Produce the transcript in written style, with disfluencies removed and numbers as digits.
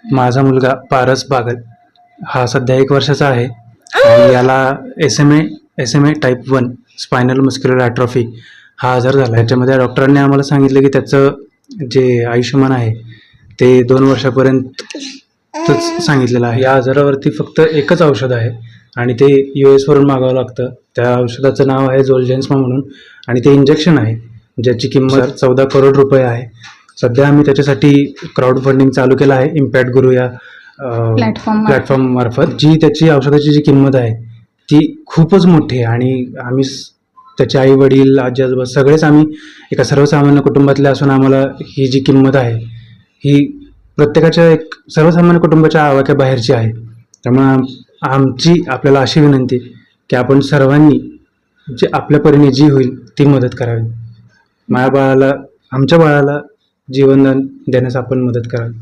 माझा मुलगा पारस बागल हा सध्या 1 वर्षाचा आहे आणि याला S M A type 1 spinal muscular atrophy हा आजार झाला. याच्यामध्ये डॉक्टरांनी आम्हाला सांगितलं की त्याचं जे आयुष्यमान आहे ते 2 वर्षापर्यंतच सांगितलेलं आहे. या आजारावरती फक्त एकच औषध आहे आणि ते US वरून मागावं लागतं. त्या औषधाचं नाव आहे झोल्जेन्समा म्हणून आणि ते इंजेक्शन आहे ज्याची किंमत 14 करोड रुपये आहे. सध्या आम्ही त्याच्यासाठी क्राऊड फंडिंग चालू केलं आहे इम्पॅक्ट गुरु या प्लॅटफॉर्म मार्फत. त्याची औषधाची जी किंमत आहे ती खूपच मोठी आहे आणि आम्ही त्याचे आई वडील आजी आजोबा सगळेच आम्ही एका सर्वसामान्य कुटुंबातले असून आम्हाला ही जी किंमत आहे ही प्रत्येकाच्या एक सर्वसामान्य कुटुंबाच्या आवाक्याबाहेरची आहे. त्यामुळे आमची आपल्याला अशी विनंती की आपण सर्वांनी जे आपल्या परीने जी होईल ती मदत करावी. आमच्या बाळाला जीवनदान देण्यास आपण मदत करावी.